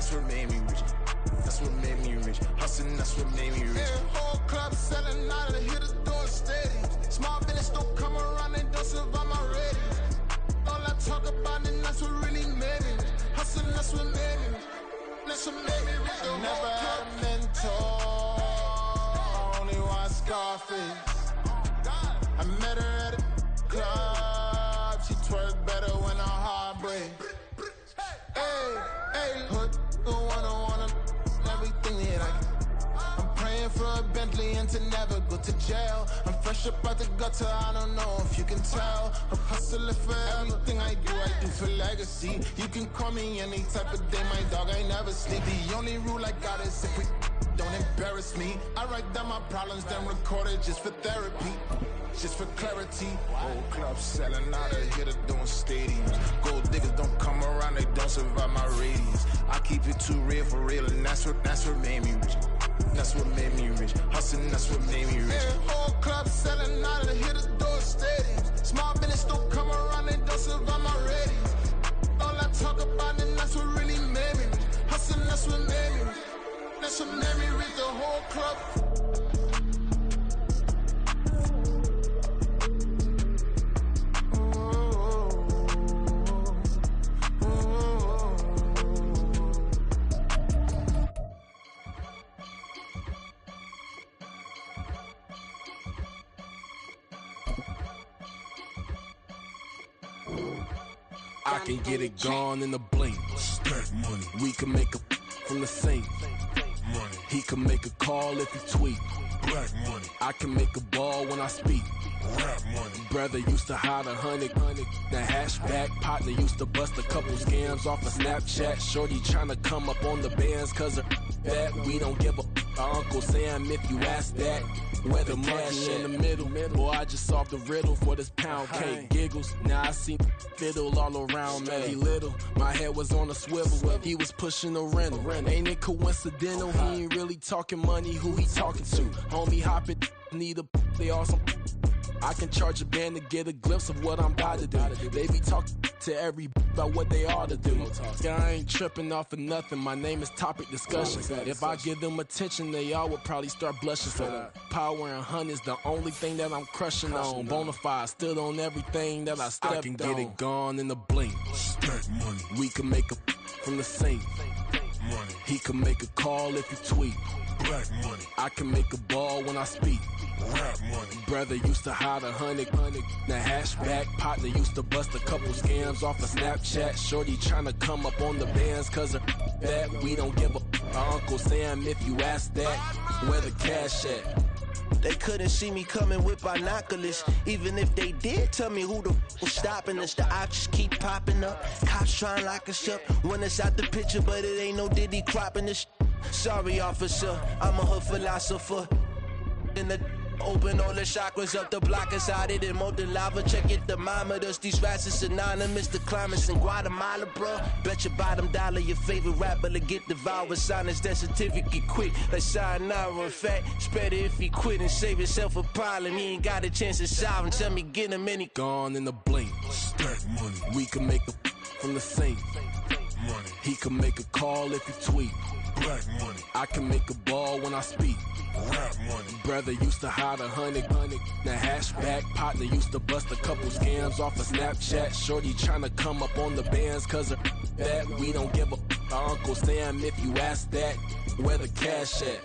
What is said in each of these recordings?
that's what made me rich. That's what made me rich. Hustling, that's what made me rich. Yeah, whole club selling out of the hitters doing stadiums. Small business don't come around, they don't survive my ratings. All I talk about it, that's what really made me rich. Hustling, that's what made me rich. That's what made me rich. I never had a mentor, only one Scarface. I met her at a club, she twerk better when her heart breaks. Hey, hey, hood, the wanna everything that I get. I'm praying for a Bentley and to never go to jail. I'm fresh up out the gutter, I don't know if you can tell. I'm hustling for everything I do for legacy. You can call me any type of day, my dog, I never sleep. The only rule I got is if we don't embarrass me. I write down my problems, then record it just for therapy. Just for clarity, whole club selling out of here, doing stadiums. Gold diggers don't come around, they don't survive my ratings. I keep it too real for real, and that's what made me rich. That's what made me rich. Hustling, that's what made me rich. Yeah, whole club selling out of here, doing stadiums. Small business don't come around, they don't survive my ratings. All I talk about it, that's what really made me rich. Hustling, that's what made me rich. That's what made me rich. The whole club. I can get it gone in a blink. Stack money. We can make a from the sink. Money. He can make a call if he tweet. Black money. I can make a ball when I speak. Rap money. Brother used to hide 100. The hashback partner used to bust a couple scams off of Snapchat. Shorty tryna come up on the bands cause of that. We don't give a Uncle Sam if you ask that. Where the money in the middle. Boy, I just solved the riddle for this pound cake. Giggles, now I see fiddle all around me. He little, my head was on a swivel. He was pushing a rental. Ain't it coincidental? He ain't really talking money. Who he talking to? Homie, hop it, need a they awesome. I can charge a band to get a glimpse of what I'm about to do. They be talking to every about what they ought to do. I ain't tripping off of nothing. My name is topic discussion. If I give them attention, they all would probably start blushing. So power and hunt is the only thing that I'm crushing on. Bonafide stood on everything that I stepped on. I can get it gone in a blink. Stack money. We can make a from the sink. Money. He can make a call if he tweet. Black money. I can make a ball when I speak. Rap money. Brother used to hide 100. The hashback partner used to bust a couple scams off of Snapchat. Shorty tryna come up on the bands cause of that. We don't give a Uncle Sam if you ask that. Where the cash at? They couldn't see me coming with binoculars. Even if they did, tell me who the was stopping us. The options keep popping up. Cops trying to lock us up. When it's out the picture, but it ain't no Diddy cropping this. Sorry, officer, I'm a hood philosopher. In the open all the chakras up the block inside it and more the lava. Check it thermometers. These rats is synonymous. The climates in Guatemala, bro. Bet your bottom dollar your favorite rapper to get devoured. Sign his death certificate quick. Like sayonara. In fact, it's better if he quit and save himself a problem. He ain't got a chance to solve and tell me get him any gone in a blink. Stack money. We can make a from the sink. Money. He can make a call if he tweet. Black money. I can make a ball when I speak. Rap money. Brother used to hide 100. The hashback partner used to bust a couple scams off of Snapchat. Shorty tryna come up on the bands cause of that. We don't give a Uncle Sam if you ask that. Where the cash at?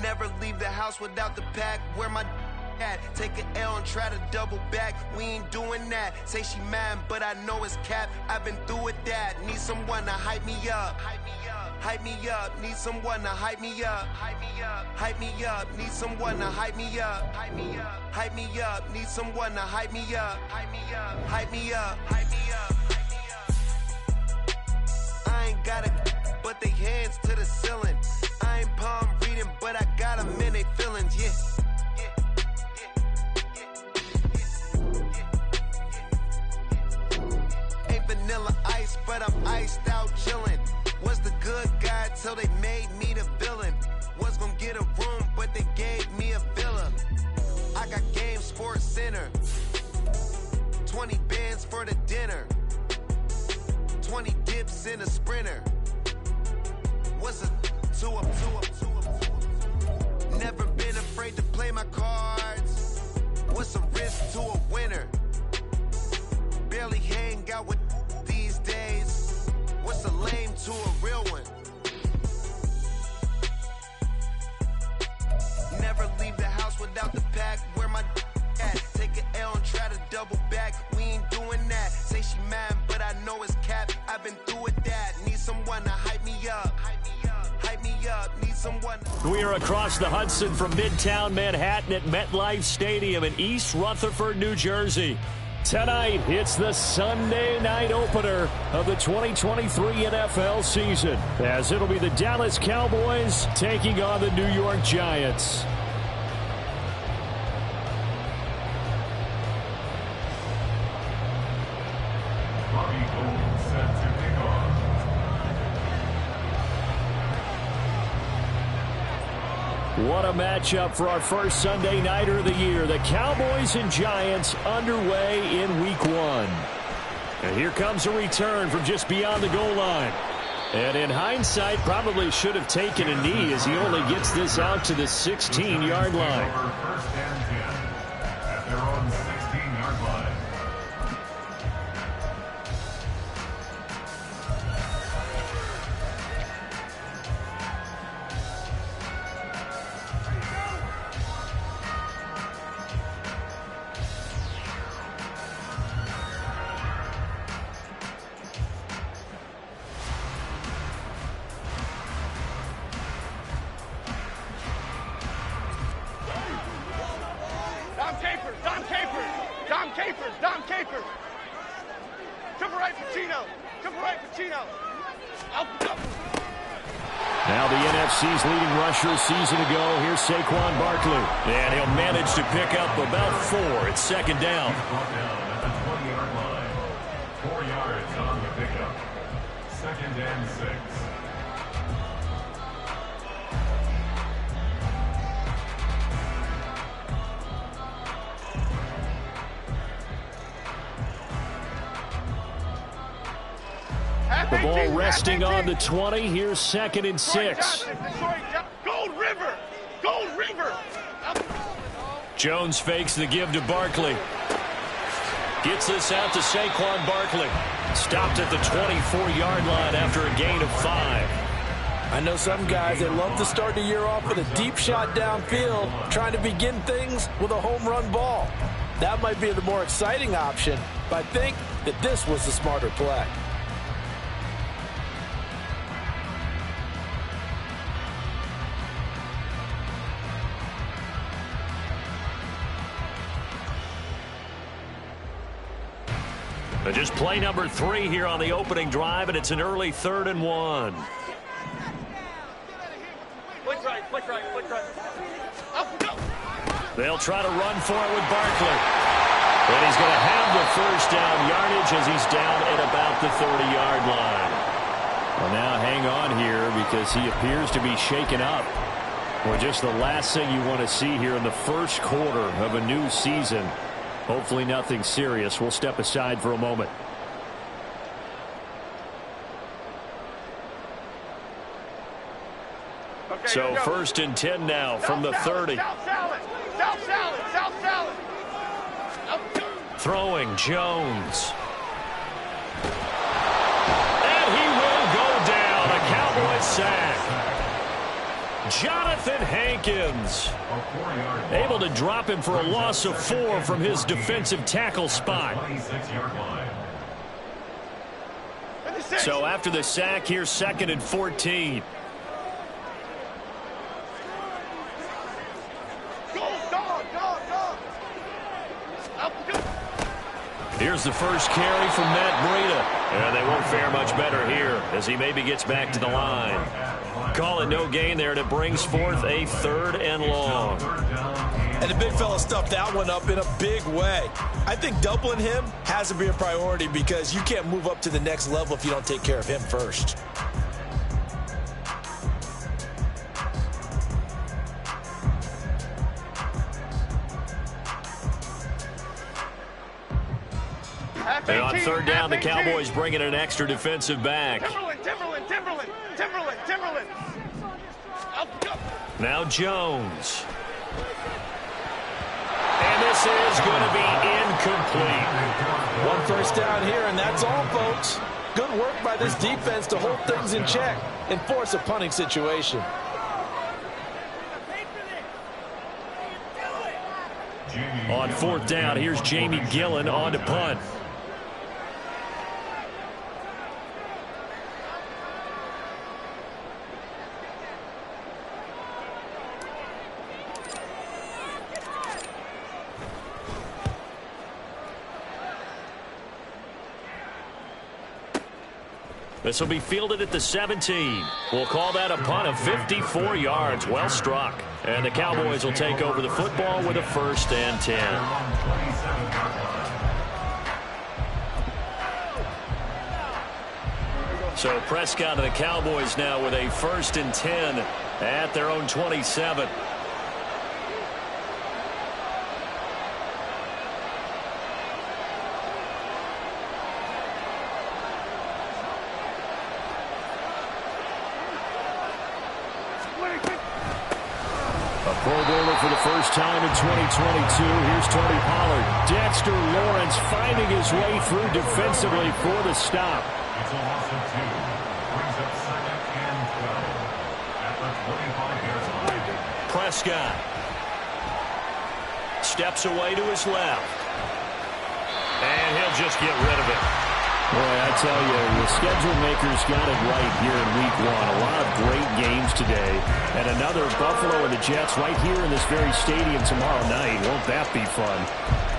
Never leave the house without the pack. Where my at? Take an L and try to double back. We ain't doing that. Say she mad, but I know it's cap. I've been through with that. Need someone to hype me up. Hype me up. Need someone to hype me up. Hype me up. Need someone to hype me up. Hype me up. Need someone to hype me up. Hype me up. I ain't got it, but they hands to the ceiling. I ain't palm reading, but I got them in they feelings, yeah. nice, but I'm iced out chillin'. Was the good guy till they made me the villain. Was gonna get a room, but they gave me a villa. I got Game Sports Center. 20 bands for the dinner. 20 dips in a sprinter. What's a two up? Never been afraid to play my cards. What's a risk to a winner? Barely hang out with these days. What's a lame to a real one? Never leave the house without the pack. Where my at? Take an L and try to double back. We ain't doing that. Say she mad, but I know it's cap. I've been through with that. Need someone to hype me up. Hype me up. Need someone. We are across the Hudson from Midtown Manhattan at MetLife Stadium in East Rutherford, New Jersey. Tonight, it's the Sunday night opener of the 2023 NFL season, as it'll be the Dallas Cowboys taking on the New York Giants. What a matchup for our first Sunday nighter of the year. The Cowboys and Giants underway in Week 1. And here comes a return from just beyond the goal line. And in hindsight, probably should have taken a knee as he only gets this out to the 16-yard line. First and 10 at their own 16-yard line. Dom Capers. Triple right Pacino. Now the NFC's leading rusher a season ago. Here's Saquon Barkley. And he'll manage to pick up about 4. It's second down. At the 20-yard line. 4 yards on the pickup. Second and 6. The ball resting on the 20. Here's second and 6. Gold River. Jones fakes the give to Barkley. Gets this out to Saquon Barkley. Stopped at the 24-yard line after a gain of 5. I know some guys that love to start the year off with a deep shot downfield, trying to begin things with a home run ball. That might be the more exciting option, but I think that this was the smarter play. Just play number 3 here on the opening drive, and it's an early 3rd and 1. They'll try to run for it with Barkley. And he's going to have the first down yardage as he's down at about the 30-yard line. Well, now hang on here because he appears to be shaken up. Well, just the last thing you want to see here in the first quarter of a new season. Hopefully nothing serious. We'll step aside for a moment. Okay, so first and 10 now from the 30. South salad. Throwing Jones. And he will go down. A Cowboys sack. Jonathan Hankins able to drop him for a loss of 4 from his defensive tackle spot. So after the sack, here's second and 14. Here's the first carry from Matt Breida. And they won't fare much better here as he maybe gets back to the line. Call it no gain there, and it brings forth a 3rd and long. And the big fella stuffed that one up in a big way. I think doubling him has to be a priority because you can't move up to the next level if you don't take care of him first. And on third down, the Cowboys bringing an extra defensive back. Timberland. Now Jones. And this is going to be incomplete. One first down here, and that's all, folks. Good work by this defense to hold things in check and force a punting situation. On fourth down, here's Jamie Gillen on to punt. This will be fielded at the 17. We'll call that a punt of 54 yards. Well struck. And the Cowboys will take over the football with a 1st and 10. So Prescott and the Cowboys now with a 1st and 10 at their own 27. Pro Bowler for the first time in 2022. Here's Tony Pollard. Dexter Lawrence finding his way through defensively for the stop. It's a loss of 2. Brings up 2nd and 12 at the 25-yard line. Prescott steps away to his left. And he'll just get rid of it. Boy, I tell you, the schedule makers got it right here in Week 1. A lot of great games today. And another Buffalo and the Jets right here in this very stadium tomorrow night. Won't that be fun?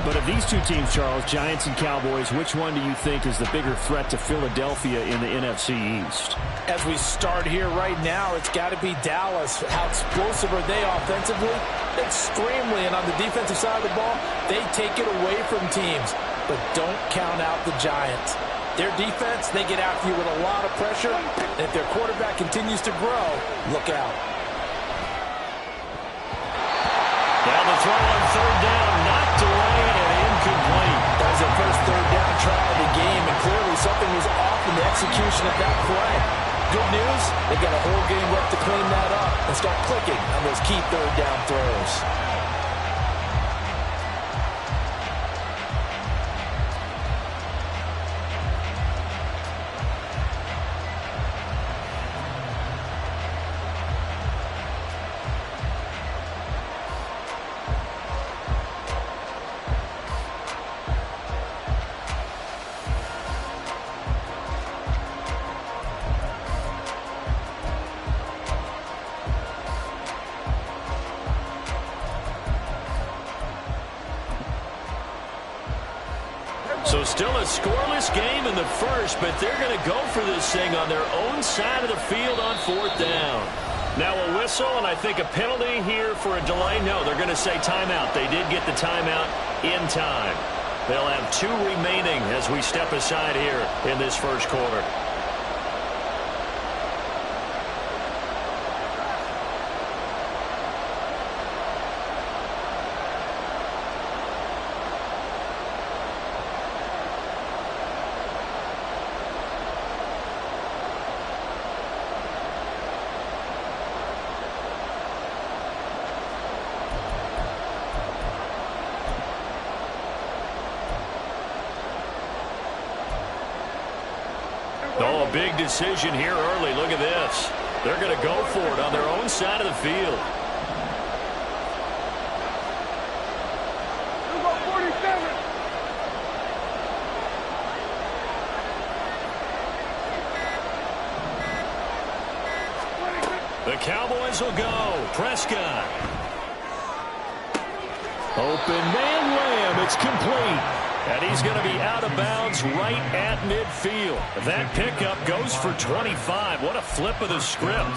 But of these two teams, Charles, Giants and Cowboys, which one do you think is the bigger threat to Philadelphia in the NFC East? As we start here right now, it's got to be Dallas. How explosive are they offensively? Extremely. And on the defensive side of the ball, they take it away from teams. But don't count out the Giants. Their defense, they get after you with a lot of pressure. And if their quarterback continues to grow, look out. Now the throw on third down, knocked away and incomplete. That was their first third down try of the game, and clearly something was off in the execution of that play. Good news, they got a whole game left to clean that up and start clicking on those key third down throws. So still a scoreless game in the first, but they're going to go for this thing on their own side of the field on fourth down. Now a whistle, and I think a penalty here for a delay. No, they're going to say timeout. They did get the timeout in time. They'll have 2 remaining as we step aside here in this first quarter. Oh, a big decision here early. Look at this. They're going to go for it on their own side of the field. The Cowboys will go. Prescott. Open man lamb. It's complete. And he's going to be out of bounds right at midfield. That pickup goes for 25. What a flip of the script.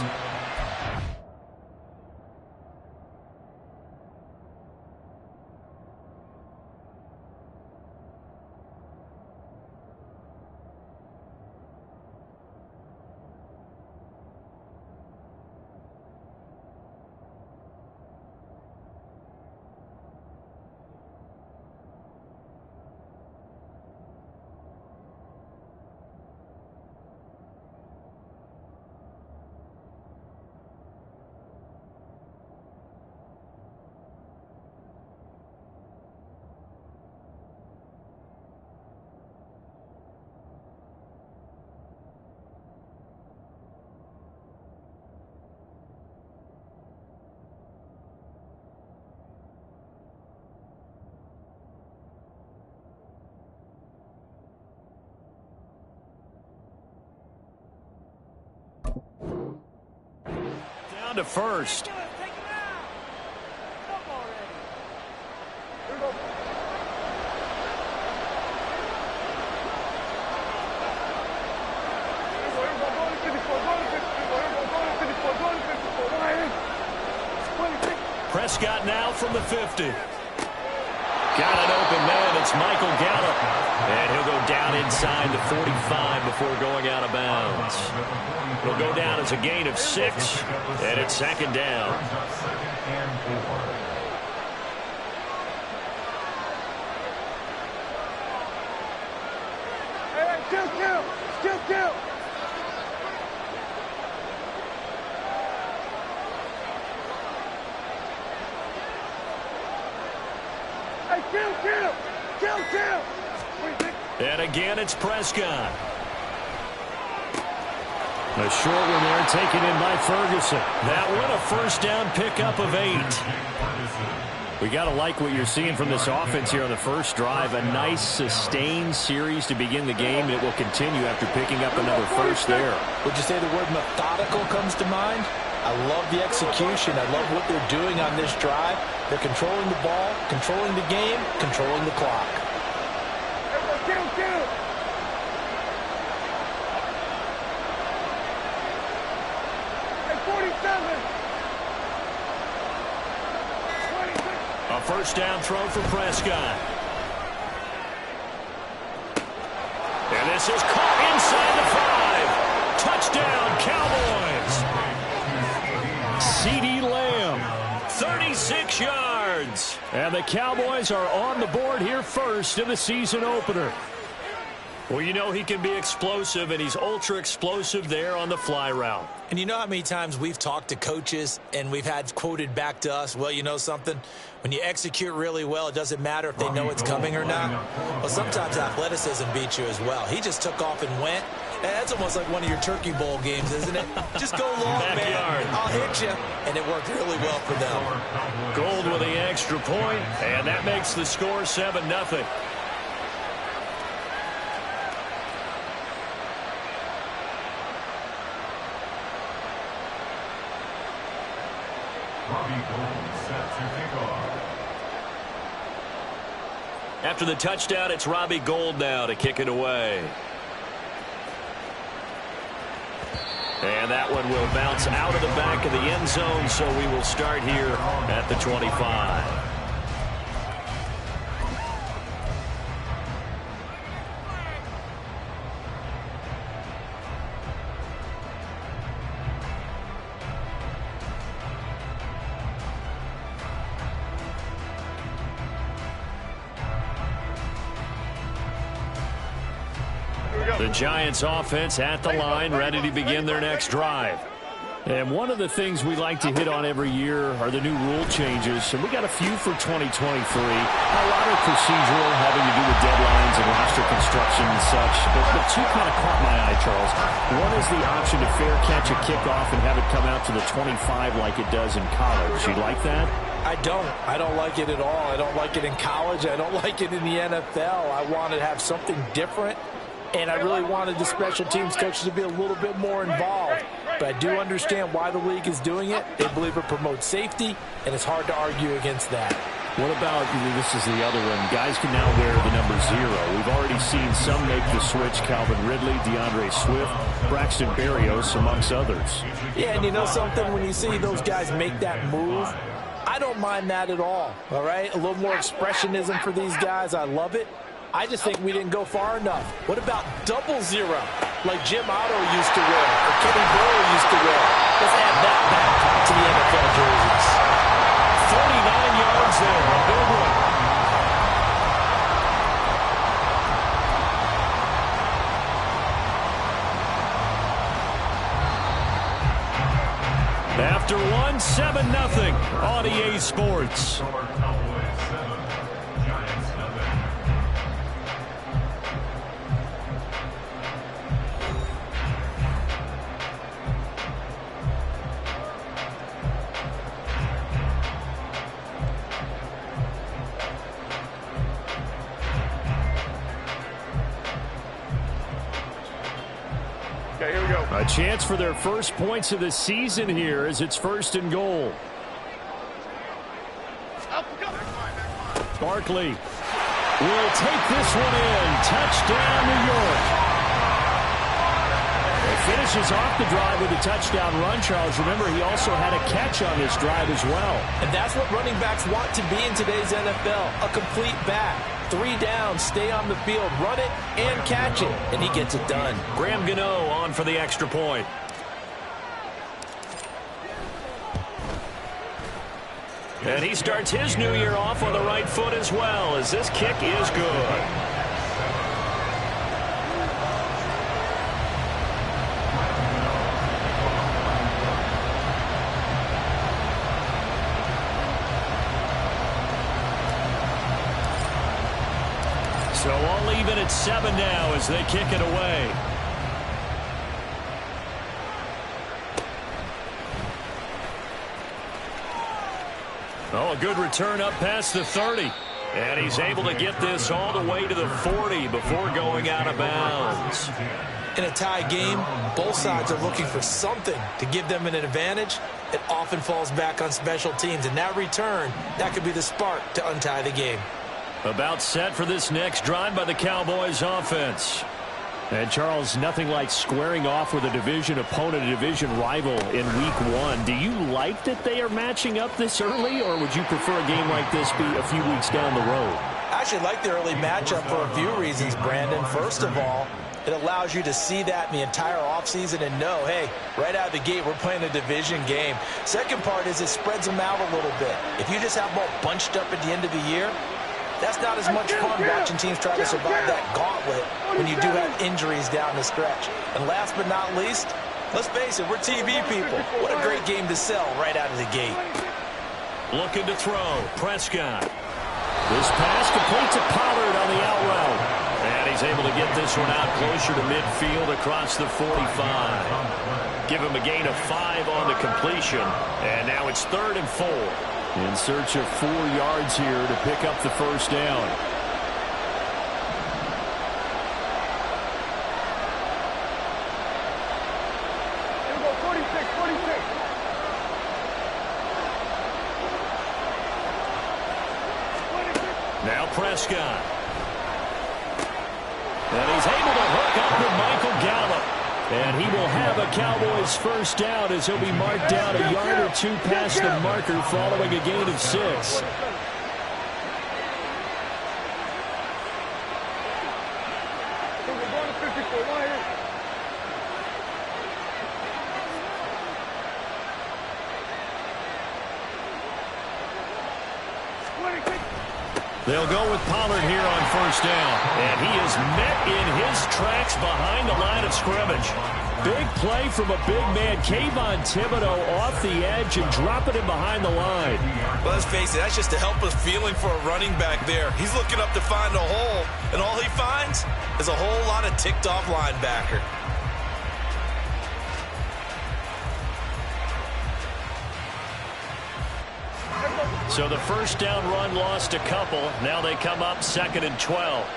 down to first. Prescott now from the 50. Got an open man. It's Michael Gallup. And he'll go down inside the 45 before going out of bounds. It'll go down as a gain of 6. And it's second down. Kill. And again, it's Prescott. A short one there taken in by Ferguson. That one a first down pickup of 8. We got to like what you're seeing from this offense here on the first drive. A nice sustained series to begin the game. It will continue after picking up another first there. Would you say the word methodical comes to mind? I love the execution. I love what they're doing on this drive. They're controlling the ball, controlling the game, controlling the clock. Kill. At 47. 26. A first down throw for Prescott. And this is caught inside the 5. Touchdown, Cowboys. CeeDee Lamb, 36 yards. And the Cowboys are on the board here first in the season opener. Well, you know he can be explosive, and he's ultra explosive there on the fly route. And you know how many times we've talked to coaches and we've had quoted back to us, well, you know something? When you execute really well, it doesn't matter if they know it's coming or not. Well, sometimes athleticism beats you as well. He just took off and went. That's almost like one of your Turkey Bowl games, isn't it? Just go long, man. I'll hit you. And it worked really well for them. Gold with the extra point, and that makes the score 7-0. After the touchdown, it's Robbie Gould now to kick it away. And that one will bounce out of the back of the end zone, so we will start here at the 25. The Giants offense at the line, ready to begin their next drive. And one of the things we like to hit on every year are the new rule changes. And we got a few for 2023. A lot of procedural, having to do with deadlines and roster construction and such. But two kind of caught my eye, Charles. One is the option to fair catch a kickoff and have it come out to the 25 like it does in college. You like that? I don't. I don't like it at all. I don't like it in college. I don't like it in the NFL. I want to have something different. And I really wanted the special teams coaches to be a little bit more involved. But I do understand why the league is doing it. They believe it promotes safety, and it's hard to argue against that. What about, this is the other one, guys can now wear the number 0. We've already seen some make the switch, Calvin Ridley, DeAndre Swift, Braxton Berrios, amongst others. Yeah, and you know something, when you see those guys make that move, I don't mind that at all right? A little more expressionism for these guys. I love it. I just think we didn't go far enough. What about 0 like Jim Otto used to wear or Kenny Burrow used to wear? Let's add that back to the NFL jerseys. 49 yards there. A big one. After one, 7-0 on EA Sports. Okay, here we go. A chance for their first points of the season here as it's 1st and goal. Barkley will take this one in. Touchdown, New York. Finishes off the drive with a touchdown run, Charles. Remember, he also had a catch on this drive as well. And that's what running backs want to be in today's NFL, a complete back. 3 downs, stay on the field, run it, and catch it, and he gets it done. Graham Gano on for the extra point. And he starts his new year off on the right foot as well, as this kick is good. So all even at 7 now as they kick it away. Oh, a good return up past the 30. And he's able to get this all the way to the 40 before going out of bounds. In a tie game, both sides are looking for something to give them an advantage. It often falls back on special teams. And that return, that could be the spark to untie the game. About set for this next drive by the Cowboys offense. And, Charles, nothing like squaring off with a division opponent, a division rival in Week 1. Do you like that they are matching up this early, or would you prefer a game like this be a few weeks down the road? I actually like the early matchup for a few reasons, Brandon. First of all, it allows you to see that in the entire offseason and know, hey, right out of the gate, we're playing a division game. Second part is it spreads them out a little bit. If you just have them all bunched up at the end of the year, that's not as much fun watching teams try to survive that gauntlet when you do have injuries down the stretch. And last but not least, let's face it, we're TV people. What a great game to sell right out of the gate. Looking to throw. Prescott. This pass complete to Pollard on the out route. And he's able to get this one out closer to midfield across the 45. Give him a gain of 5 on the completion. And now it's 3rd and 4. In search of 4 yards here to pick up the first down. Now Prescott. And he's able to hook up with Michael Gallup. And he will have a Cowboys first down as he'll be marked down a yard or 2 past the marker following a gain of 6. They'll go with Pollard here on first down. And he is met in his tracks behind the line of scrimmage. Big play from a big man. Kayvon Thibodeau off the edge and dropping him behind the line. Well, let's face it, that's just a helpless feeling for a running back there. He's looking up to find a hole, and all he finds is a whole lot of ticked-off linebacker. So the first down run lost a couple. Now they come up 2nd and 12.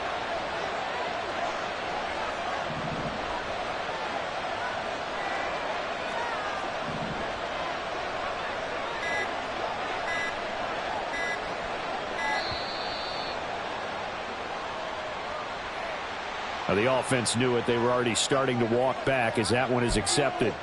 Now the offense knew it. They were already starting to walk back as that one is accepted.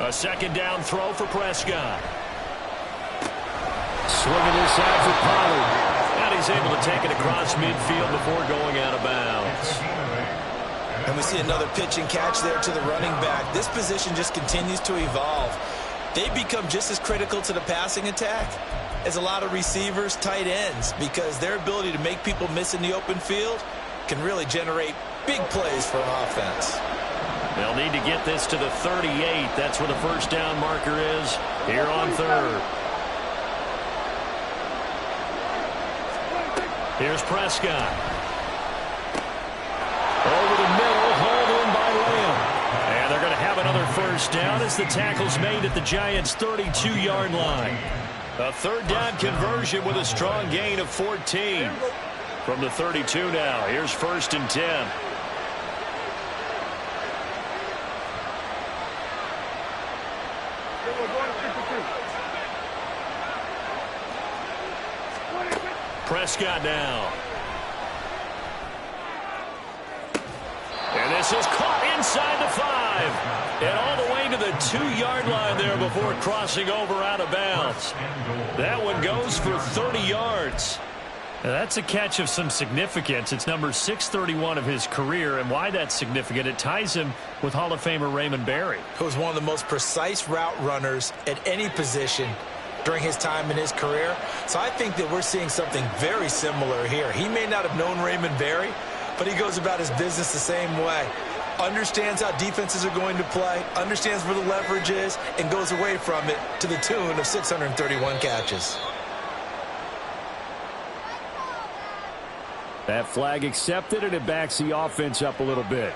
A second down throw for Prescott. Swinging this out for Pollard. And he's able to take it across midfield before going out of bounds. And we see another pitch and catch there to the running back. This position just continues to evolve. They become just as critical to the passing attack as a lot of receivers, tight ends, because their ability to make people miss in the open field can really generate big plays for an offense. They'll need to get this to the 38. That's where the first down marker is here on third. Here's Prescott. Over the middle, hauled in by Lamb. And they're going to have another first down as the tackle's made at the Giants' 32-yard line. A third down conversion with a strong gain of 14. From the 32 now, here's 1st and 10. Prescott now. And this is caught inside the 5. And all the way to the 2-yard line there before crossing over out of bounds. That one goes for 30 yards. Now that's a catch of some significance. It's number 631 of his career, and why that's significant, it ties him with Hall of Famer Raymond Berry, who was one of the most precise route runners at any position during his time in his career. So I think that we're seeing something very similar here. He may not have known Raymond Berry, but he goes about his business the same way. Understands how defenses are going to play, understands where the leverage is, and goes away from it to the tune of 631 catches. That flag accepted, and it backs the offense up a little bit.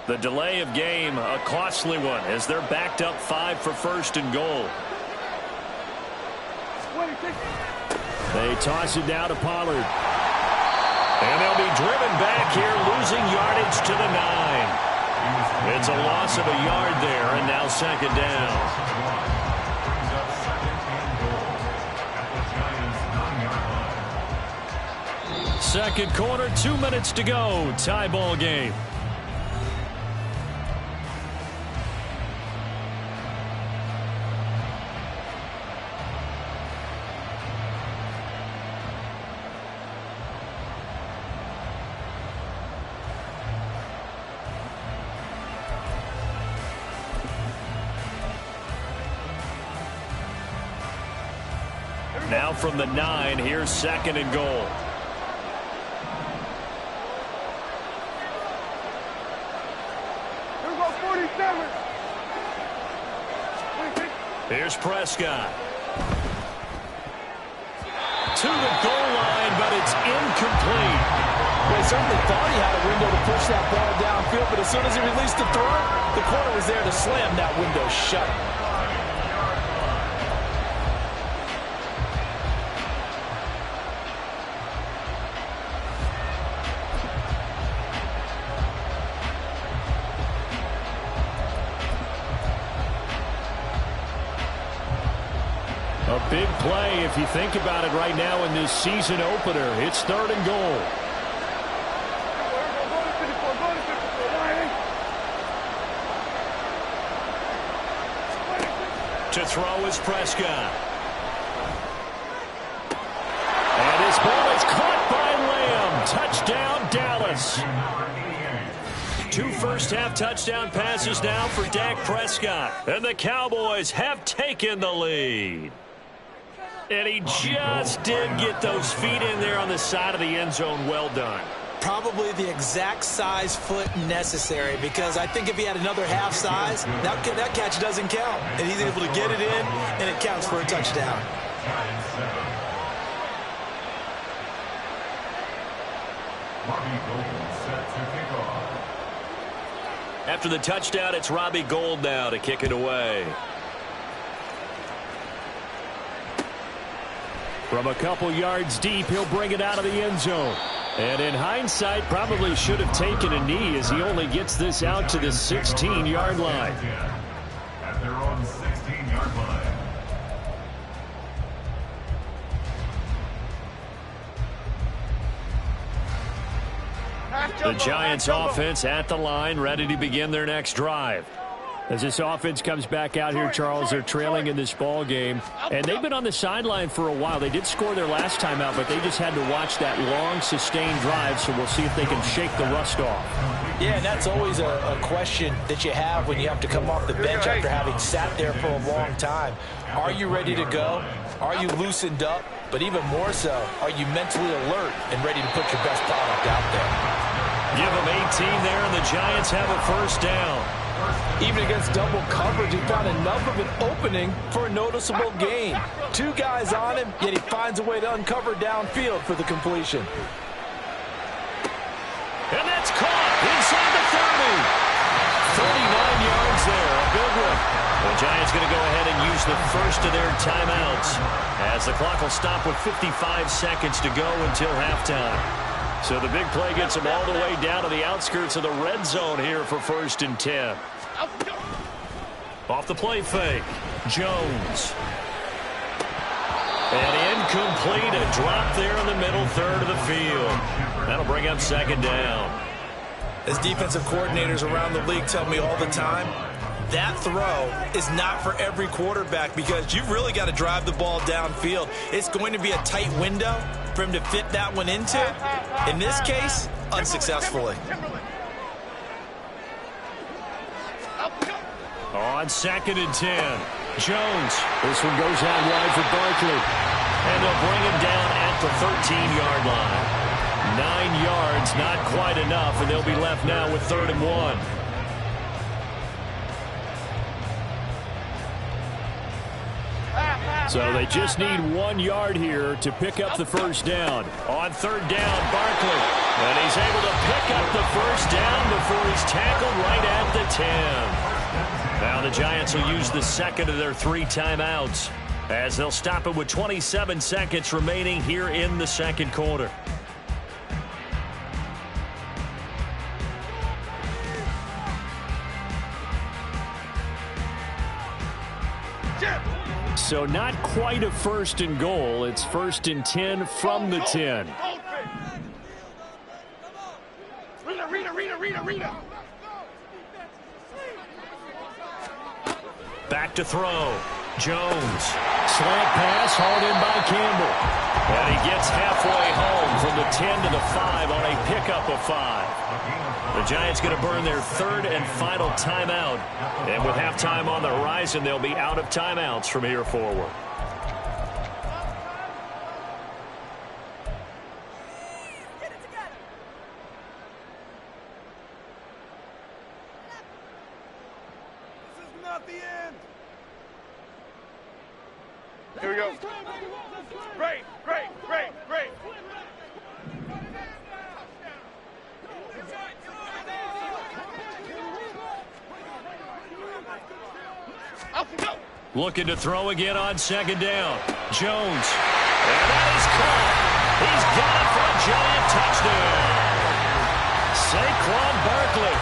The delay of game, a costly one, as they're backed up 5 for 1st and goal. They toss it down to Pollard. And they'll be driven back here, losing yardage to the 9. It's a loss of a yard there, and now 2nd down. Second quarter, 2 minutes to go. Tie ball game. Now from the 9, here's 2nd and goal. Here's Prescott. To the goal line, but it's incomplete. Well, he certainly thought he had a window to push that ball downfield, but as soon as he released the throw, the corner was there to slam that window shut. A big play, if you think about it right now in this season opener. It's 3rd and goal. To throw is Prescott. And his ball is caught by Lamb. Touchdown, Dallas. 2 first-half touchdown passes now for Dak Prescott. And the Cowboys have taken the lead. And he just did get those feet in there on the side of the end zone. Well done. Probably the exact size foot necessary, because I think if he had another half size, that catch doesn't count. And he's able to get it in, and it counts for a touchdown. After the touchdown, it's Robbie Gould now to kick it away. From a couple yards deep, he'll bring it out of the end zone. And in hindsight, probably should have taken a knee, as he only gets this out to the 16-yard line. At their own 16-yard line. The Giants offense at the line, ready to begin their next drive. As this offense comes back out here, Charles, they're trailing in this ball game, and they've been on the sideline for a while. They did score their last time out, but they just had to watch that long, sustained drive, so we'll see if they can shake the rust off. Yeah, and that's always a question that you have when you have to come off the bench after having sat there for a long time. Are you ready to go? Are you loosened up? But even more so, are you mentally alert and ready to put your best product out there? Give them 18 there, and the Giants have a first down. Even against double coverage, he found enough of an opening for a noticeable gain. Two guys on him, yet he finds a way to uncover downfield for the completion. And that's caught inside the 30. 39 yards there, a big one. The Giants going to go ahead and use the first of their timeouts as the clock will stop with 55 seconds to go until halftime. So the big play gets them all the way down to the outskirts of the red zone here for 1st and 10. Off the play fake, Jones. And incomplete, a drop there in the middle third of the field. That'll bring up 2nd down. As defensive coordinators around the league tell me all the time, that throw is not for every quarterback because you've really got to drive the ball downfield. It's going to be a tight window for him to fit that one into. In this case, unsuccessfully. On 2nd and 10, Jones. This one goes out wide for Barkley. And they'll bring him down at the 13-yard line. 9 yards, not quite enough, and they'll be left now with 3rd and 1. So they just need 1 yard here to pick up the first down. On 3rd down, Barkley. And he's able to pick up the first down before he's tackled right at the 10. Now the Giants will use the second of their 3 timeouts as they'll stop it with 27 seconds remaining here in the second quarter. So not quite a 1st and goal. It's 1st and 10 from the 10. Back to throw. Jones. Slant pass hauled in by Campbell. And he gets halfway home from the 10 to the 5 on a pickup of 5. The Giants going to burn their 3rd and final timeout. And with halftime on the horizon, they'll be out of timeouts from here forward. This is not the end. Here we go. Great. Looking to throw again on 2nd down. Jones. And that is caught. He's got it for a Giant touchdown. Saquon Barkley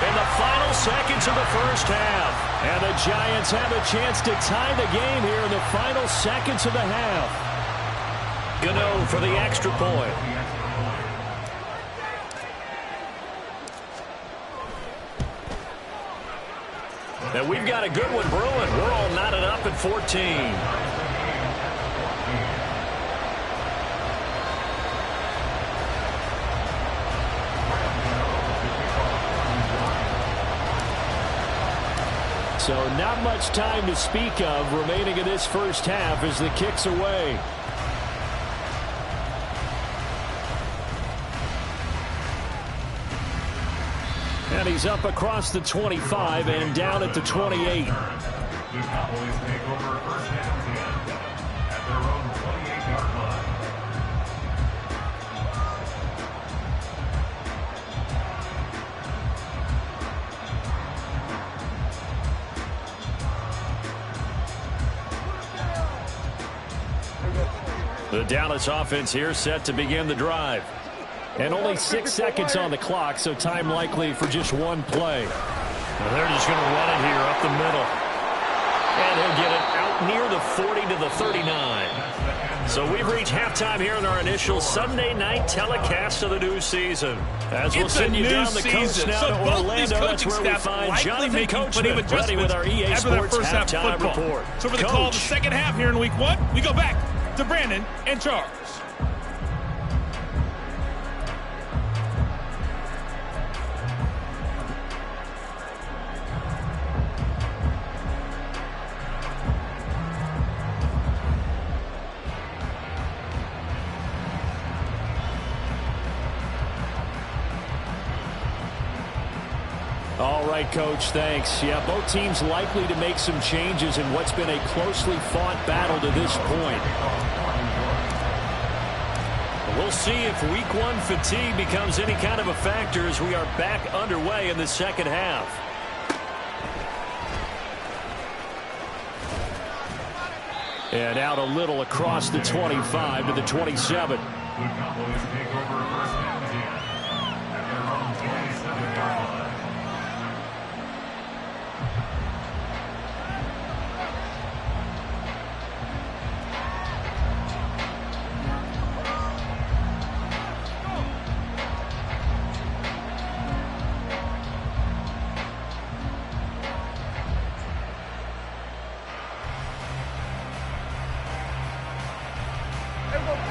in the final seconds of the first half. And the Giants have a chance to tie the game here in the final seconds of the half. Gano for the extra point. And we've got a good one brewing. We're all knotted up at 14. So not much time to speak of remaining in this first half as the kick's away. And he's up across the 25 and down at the 28. The Cowboys take over 1st and 10 at their own 28-yard line. The Dallas offense here set to begin the drive. And only 6 seconds on the clock, so time likely for just one play. Well, they're just going to run it here up the middle. And he'll get it out near the 40 to the 39. So we've reached halftime here in our initial Sunday night telecast of the new season. As we'll send you down the coast now to Orlando, that's where we find Jonathan Coachman ready with our EA Sports halftime report. So for the call of the second half here in week 1, we go back to Brandon and Charles. All right, Coach, thanks. Yeah, both teams likely to make some changes in what's been a closely fought battle to this point. We'll see if week 1 fatigue becomes any kind of a factor as we are back underway in the second half. And out a little across the 25 to the 27. The Cowboys take over first and 10 at their own 27-yard line.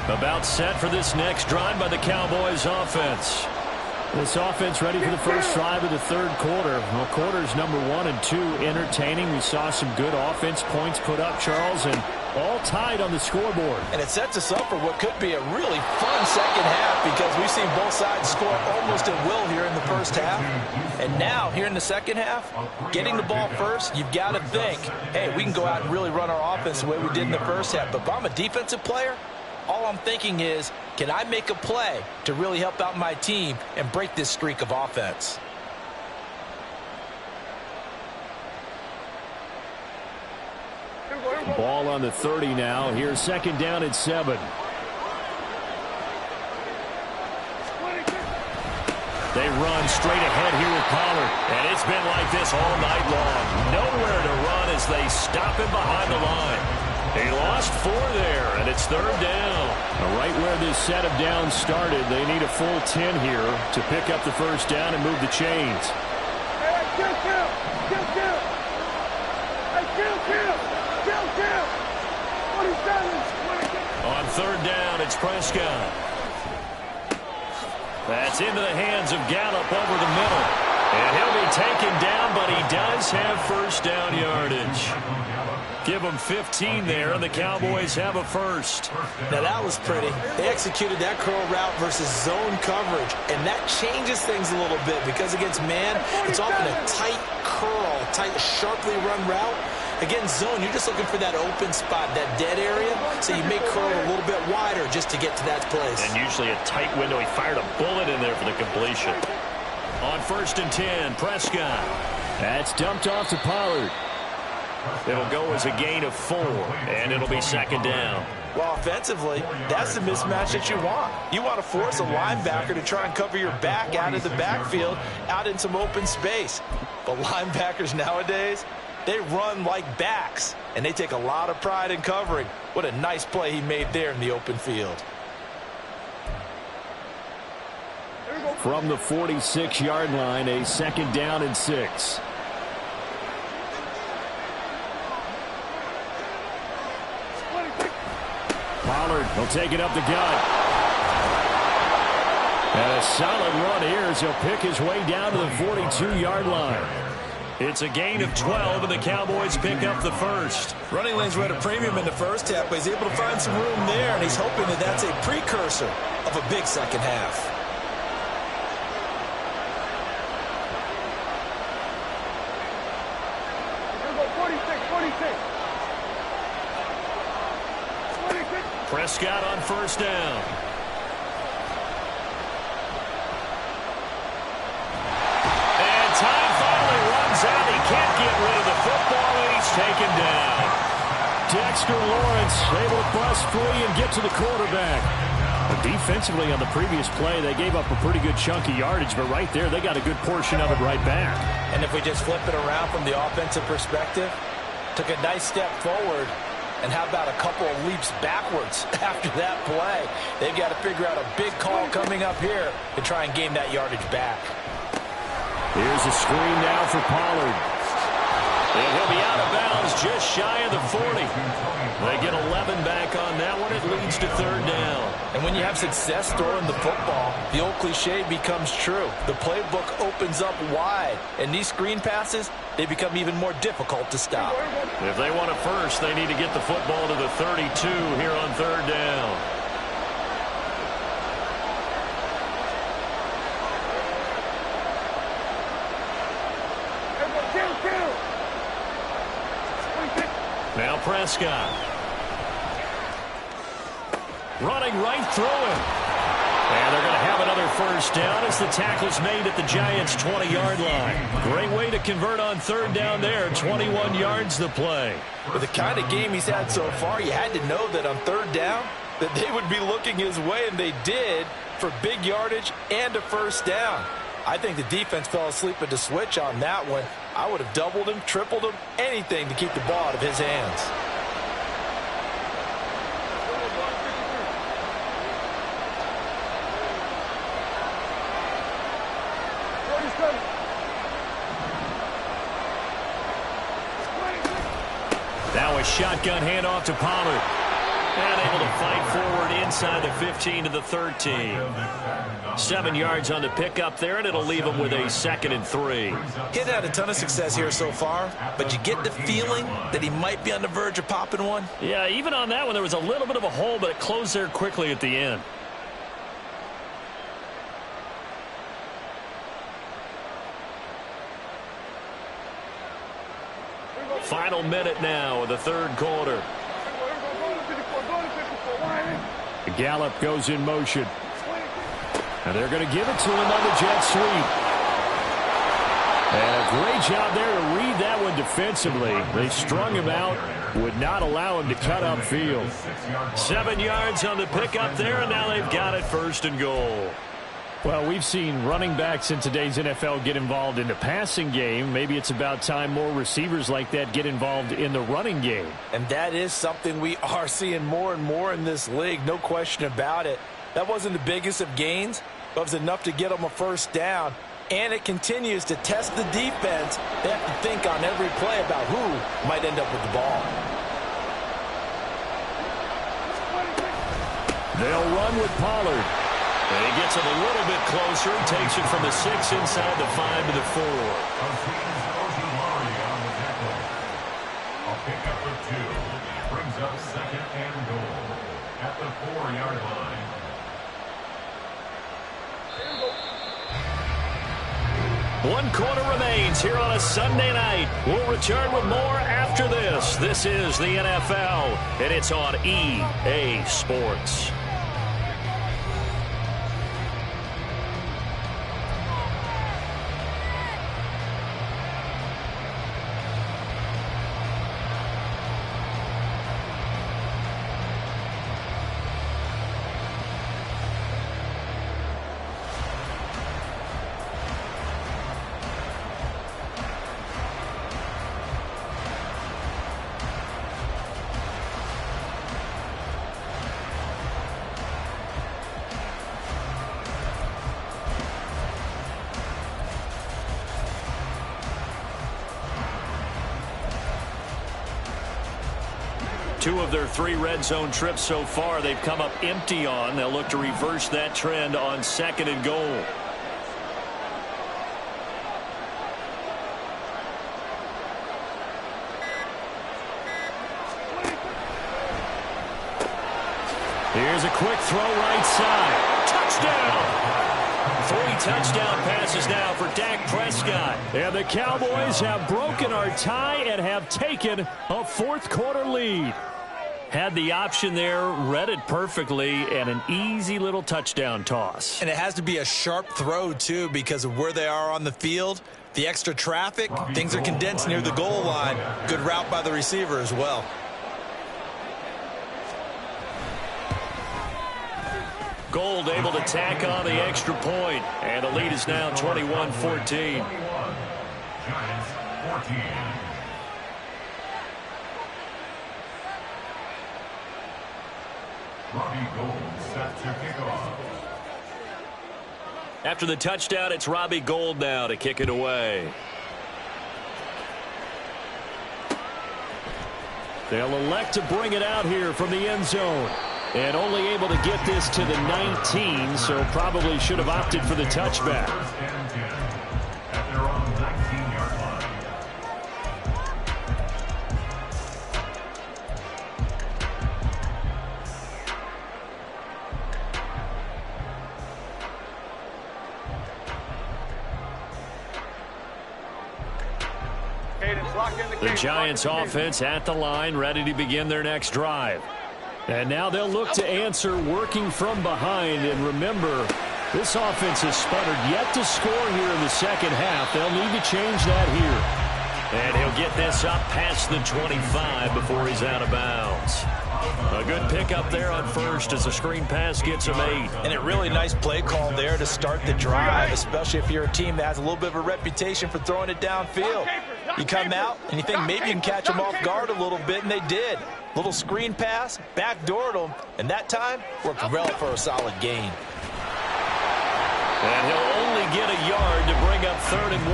About set for this next drive by the Cowboys offense. This offense ready for the first drive of the third quarter. Well, quarters number 1 and 2 entertaining. We saw some good offense points put up, Charles, and all tied on the scoreboard. And it sets us up for what could be a really fun second half because we've seen both sides score almost at will here in the first half. And now, here in the second half, getting the ball first, you've got to think, hey, we can go out and really run our offense the way we did in the first half. But if I'm a defensive player, all I'm thinking is, can I make a play to really help out my team and break this streak of offense? Ball on the 30 now. Here's second down and 7. They run straight ahead here with Pollard. And it's been like this all night long. Nowhere to run as they stop him behind the line. He lost 4 there, and it's third down. Right where this set of downs started, they need a full 10 here to pick up the first down and move the chains. On third down, it's Prescott. That's into the hands of Gallup over the middle. And he'll be taken down, but he does have first down yardage. Give them 15 there, and the Cowboys have a first. Now, that was pretty. They executed that curl route versus zone coverage, and that changes things a little bit because against man, it's often a tight curl, tight, sharply run route. Against zone, you're just looking for that open spot, that dead area, so you make curl a little bit wider just to get to that place. And usually a tight window. He fired a bullet in there for the completion. On first and 10, Prescott. That's dumped off to Pollard. It'll go as a gain of 4, and it'll be second down. Well, offensively, that's the mismatch that you want. You want to force a linebacker to try and cover your back out of the backfield, out in some open space. But linebackers nowadays, they run like backs, and they take a lot of pride in covering. What a nice play he made there in the open field. From the 46-yard line, a second down and 6. Pollard will take it up the gut. And a solid run here as he'll pick his way down to the 42-yard line. It's a gain of 12, and the Cowboys pick up the first. Running lanes were at a premium in the first half, but he's able to find some room there, and he's hoping that that's a precursor of a big second half. Prescott on first down. And time finally runs out. He can't get rid of the football, and he's taken down. Dexter Lawrence able to bust free and get to the quarterback. But defensively on the previous play, they gave up a pretty good chunk of yardage, but right there, they got a good portion of it right back. And if we just flip it around from the offensive perspective, took a nice step forward, And how about a couple of leaps backwards after that play? They've got to figure out a big call coming up here to try and gain that yardage back. Here's a screen now for Pollard. And he'll be out of bounds just shy of the 40. They get 11 back on that one. It leads to third down. And when you have success throwing the football, the old cliche becomes true. The playbook opens up wide. And these screen passes, they become even more difficult to stop. If they want it first, they need to get the football to the 32 here on third down. Now Prescott. Running right through him. And they're going to have another first down as the tackle's made at the Giants' 20-yard line. Great way to convert on third down there. 21 yards the play. With the kind of game he's had so far, you had to know that on third down that they would be looking his way, and they did, for big yardage and a first down. I think the defense fell asleep at the switch on that one. I would have doubled him, tripled him, anything to keep the ball out of his hands. Now a shotgun handoff to Pollard. And able to fight forward inside the 15 to the 13. 7 yards on the pickup there, and it'll leave him with a 2nd and 3. He's had a ton of success here so far, but you get the feeling that he might be on the verge of popping one. Yeah, even on that one, there was a little bit of a hole, but it closed there quickly at the end. Final minute now of the third quarter. Gallup goes in motion. And they're going to give it to him on the jet sweep. And a great job there to read that one defensively. They strung him out, would not allow him to cut upfield. 7 yards on the pickup there, and now they've got it 1st and goal. Well, we've seen running backs in today's NFL get involved in the passing game. Maybe it's about time more receivers like that get involved in the running game. And that is something we are seeing more and more in this league, no question about it. That wasn't the biggest of gains, but it was enough to get them a first down. And it continues to test the defense. They have to think on every play about who might end up with the ball. They'll run with Pollard. And he gets it a little bit closer. He takes it from the 6 inside the 5 to the 4. A pickup of 2 brings up 2nd and goal at the 4-yard line. One quarter remains here on a Sunday night. We'll return with more after this. This is the NFL, and it's on EA Sports. Two of their 3 red zone trips so far they've come up empty on. They'll look to reverse that trend on 2nd and goal. Here's a quick throw right side. Touchdown! 3 touchdown passes now for Dak Prescott. And the Cowboys have broken our tie and have taken a 4th quarter lead. Had the option there, read it perfectly, and an easy little touchdown toss. And it has to be a sharp throw, too, because of where they are on the field. The extra traffic, things are condensed near the goal line. Good route by the receiver as well. Gold able to tack on the extra point, and the lead is now 21-14. Giants 14. Robbie Gould set to kick off. After the touchdown, it's Robbie Gould now to kick it away. They'll elect to bring it out here from the end zone. And only able to get this to the 19, so probably should have opted for the touchback. At their own 19-yard line. The Giants offense at the line, ready to begin their next drive. And now they'll look to answer working from behind. And remember, this offense has sputtered yet to score here in the second half. They'll need to change that here. And he'll get this up past the 25 before he's out of bounds. A good pickup there on first as the screen pass gets him 8. And a really nice play call there to start the drive, especially if you're a team that has a little bit of a reputation for throwing it downfield. You come out and you think maybe you can catch them off guard a little bit, and they did. Little screen pass, backdoored them, and that time worked well for a solid gain. And he'll only get a yard to bring up 3rd and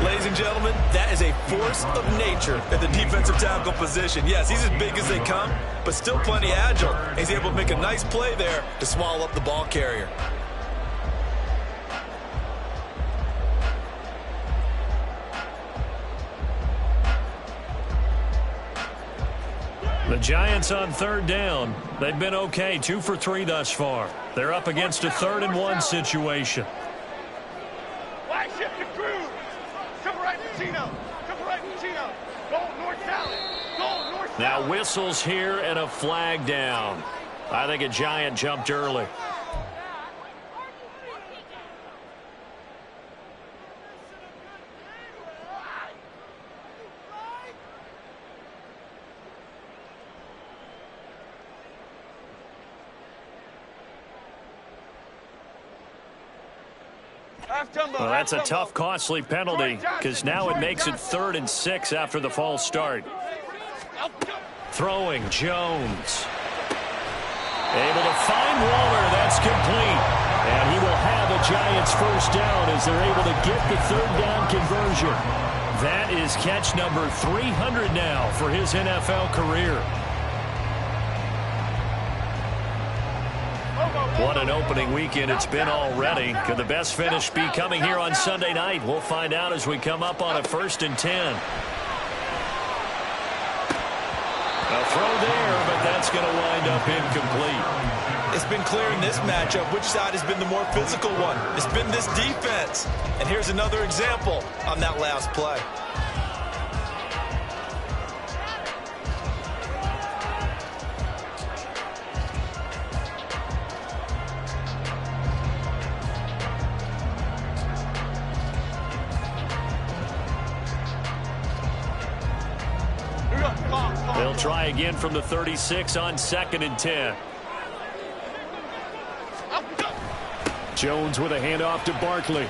1. Ladies and gentlemen, that is a force of nature at the defensive tackle position. Yes, he's as big as they come, but still plenty agile. He's able to make a nice play there to swallow up the ball carrier. The Giants on 3rd down. They've been okay, 2 for 3 thus far. They're up against a 3rd and 1 situation. Wide shift to Cruz. Cover right to Tino. Cover right to Tino. Go north salad. Go north salad. Now whistles here and a flag down. I think a Giant jumped early. Well, that's a tough, costly penalty because now it makes it 3rd and 6 after the false start. Throwing, Jones. Able to find Waller. That's complete. And he will have a Giants first down as they're able to get the 3rd down conversion. That is catch number 300 now for his NFL career. What an opening weekend it's been already. Could the best finish be coming here on Sunday night? We'll find out as we come up on a 1st and 10. A throw there, but that's going to wind up incomplete. It's been clear in this matchup which side has been the more physical one. It's been this defense. And here's another example on that last play. They'll try again from the 36 on 2nd and 10. Jones with a handoff to Barkley.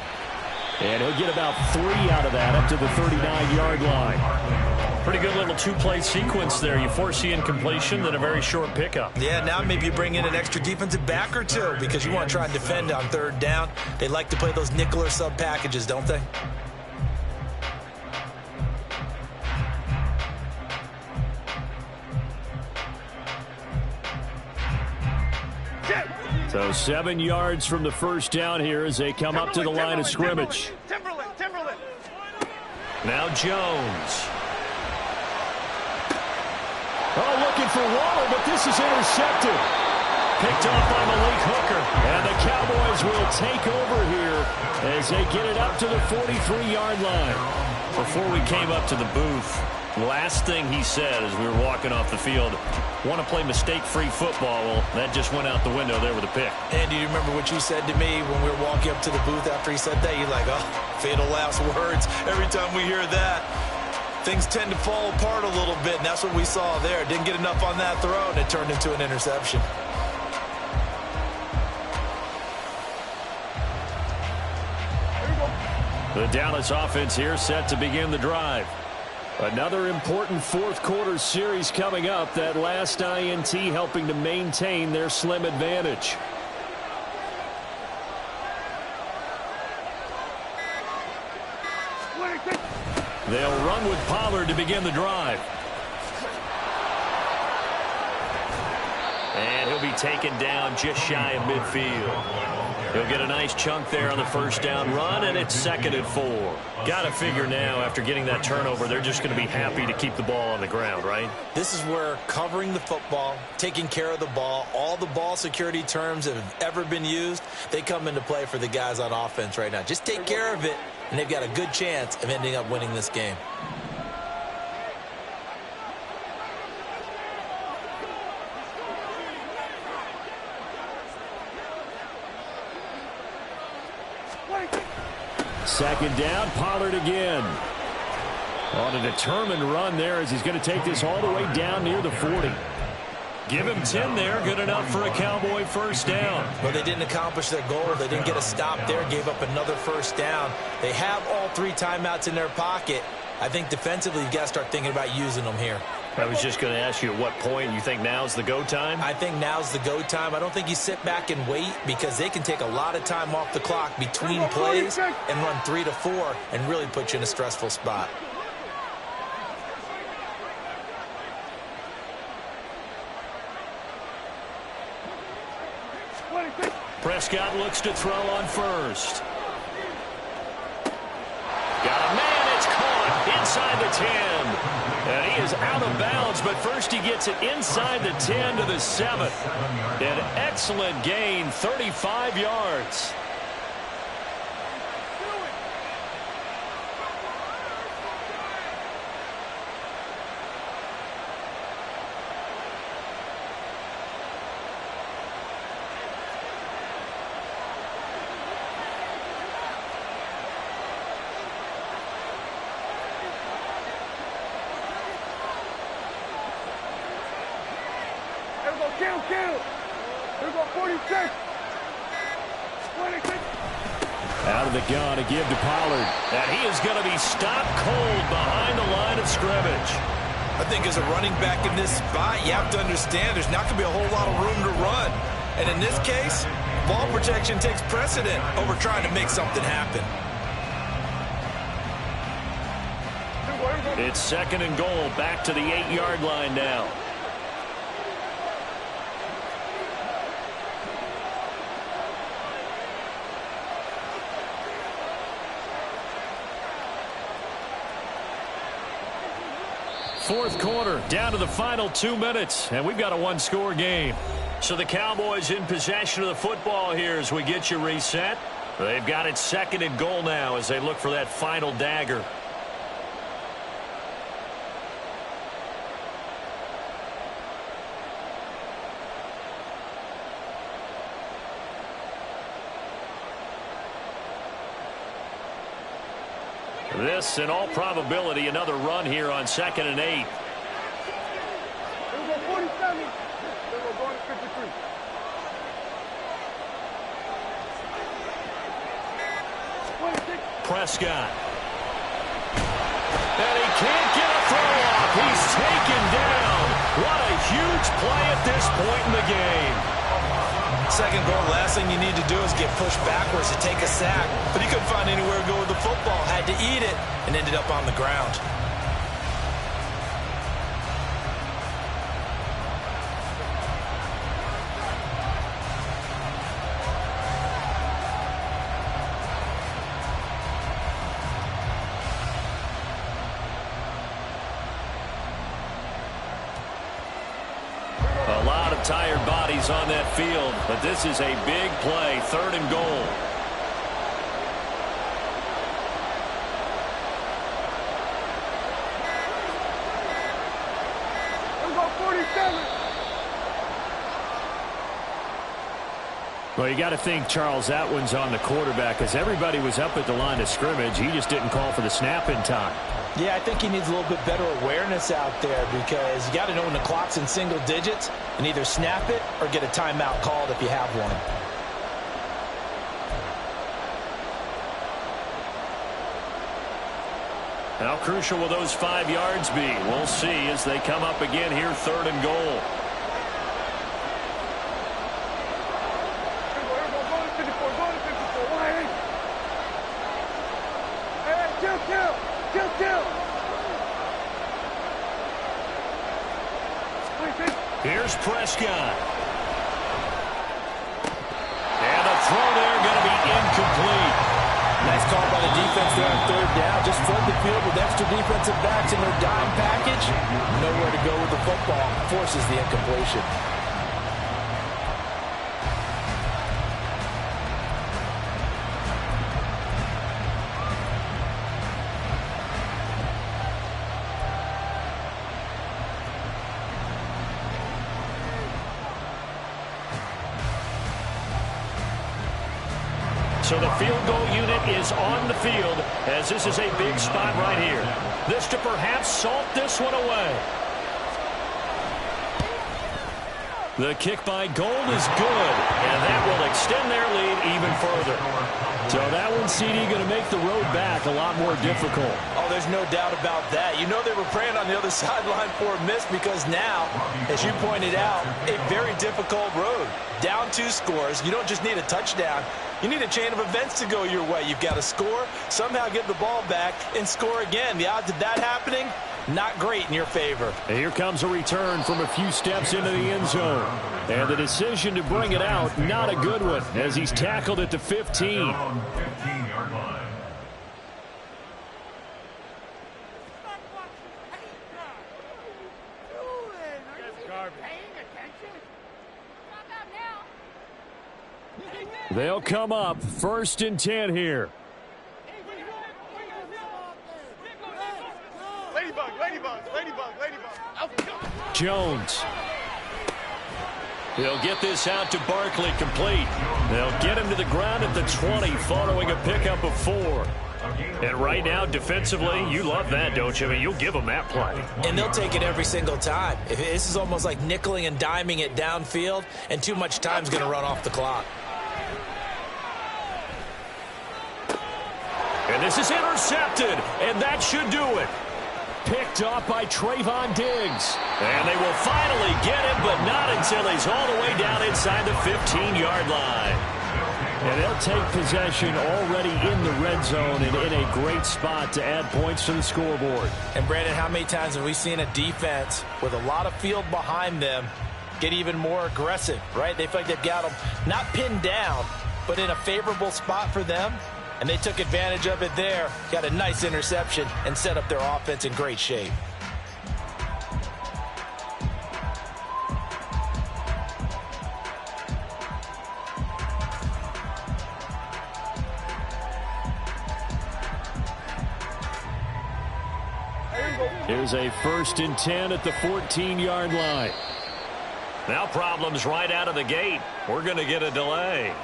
And he'll get about 3 out of that up to the 39-yard line. Pretty good little 2-play sequence there. You force the incompletion, then a very short pickup. Yeah, now maybe you bring in an extra defensive back or 2 because you want to try and defend on 3rd down. They like to play those nickel or sub packages, don't they? So 7 yards from the first down here as they come up to the line of scrimmage. Timberland. Now Jones. Oh, looking for Waller, but this is intercepted. Picked off by Malik Hooker. And the Cowboys will take over here as they get it up to the 43-yard line. Before we came up to the booth, last thing he said as we were walking off the field, want to play mistake-free football. Well, that just went out the window there with a pick. And do you remember what you said to me when we were walking up to the booth after he said that? You're like, oh, fatal last words. Every time we hear that, things tend to fall apart a little bit, and that's what we saw there. Didn't get enough on that throw, and it turned into an interception. The Dallas offense here set to begin the drive. Another important fourth quarter series coming up. That last INT helping to maintain their slim advantage. They'll run with Pollard to begin the drive. And he'll be taken down just shy of midfield. He'll get a nice chunk there on the first down run, and it's 2nd and 4. Got to figure now, after getting that turnover, they're just going to be happy to keep the ball on the ground, right? This is where covering the football, taking care of the ball, all the ball security terms that have ever been used, they come into play for the guys on offense right now. Just take care of it, and they've got a good chance of ending up winning this game. Second down, Pollard again. On a determined run there as he's going to take this all the way down near the 40. Give him 10 there, good enough for a Cowboy first down. Well, they didn't accomplish their goal. They didn't get a stop there, gave up another first down. They have all 3 timeouts in their pocket. I think defensively you've got to start thinking about using them here. I was just going to ask you at what point you think now's the go time? I think now's the go time. I don't think you sit back and wait because they can take a lot of time off the clock between plays and run 3 to 4 and really put you in a stressful spot. Prescott looks to throw on first. Got a man, it's caught inside the 10. And he is out of bounds, but first he gets it inside the 10 to the 7. An excellent gain, 35 yards. Out of the gun to give to Pollard. And he is going to be stopped cold behind the line of scrimmage. I think as a running back in this spot, you have to understand there's not going to be a whole lot of room to run. And in this case, ball protection takes precedent over trying to make something happen. It's 2nd and goal, back to the 8-yard line now. Fourth quarter, down to the final 2 minutes, and we've got a one-score game. So the Cowboys in possession of the football here as we get you reset. They've got it 2nd and goal now as they look for that final dagger. This, in all probability, another run here on 2nd and 8. Prescott. And he can't get a throw off. He's taken down. What a huge play at this point in the game. Second goal, last thing you need to do is get pushed backwards to take a sack. But he couldn't find anywhere to go with the football. Had to eat it and ended up on the ground. A lot of tired bodies on that field, but this is a big play, 3rd and goal. Well, you got to think, Charles, that one's on the quarterback because everybody was up at the line of scrimmage. He just didn't call for the snap in time. Yeah, I think he needs a little bit better awareness out there because you got to know when the clock's in single digits and either snap it or get a timeout called if you have one. How crucial will those 5 yards be? We'll see as they come up again here, 3rd and goal. Here's Prescott. And a throw there going to be incomplete. Nice call by the defense there on 3rd down. Just flood the field with extra defensive backs in their dime package. Nowhere to go with the football. Forces the incompletion. So the field goal unit is on the field as this is a big spot right here. This to perhaps salt this one away. The kick by Gold is good, and that will extend their lead even further. So that one, CD, going to make the road back a lot more difficult. Oh, there's no doubt about that. You know they were praying on the other sideline for a miss because now, as you pointed out, a very difficult road. Down 2 scores. You don't just need a touchdown. You need a chain of events to go your way. You've got to score, somehow get the ball back, and score again. The odds of that happening, not great in your favor. And here comes a return from a few steps into the end zone. And the decision to bring it out, not a good one, as he's tackled at the 15. 15-yard line. They'll come up 1st and 10 here. Jones. They'll get this out to Barkley complete. They'll get him to the ground at the 20 following a pickup of 4. And right now, defensively, you love that, don't you? I mean, you'll give them that play. And they'll take it every single time. This is almost like nickeling and diming it downfield, and too much time's going to run off the clock. And this is intercepted, and that should do it. Picked off by Trayvon Diggs. And they will finally get him, but not until he's all the way down inside the 15-yard line. And they'll take possession already in the red zone and in a great spot to add points to the scoreboard. And, Brandon, how many times have we seen a defense with a lot of field behind them get even more aggressive, right? They feel like they've got them not pinned down, but in a favorable spot for them. And they took advantage of it there, got a nice interception, and set up their offense in great shape. Here's a 1st and 10 at the 14-yard line. Now problems right out of the gate. We're going to get a delay.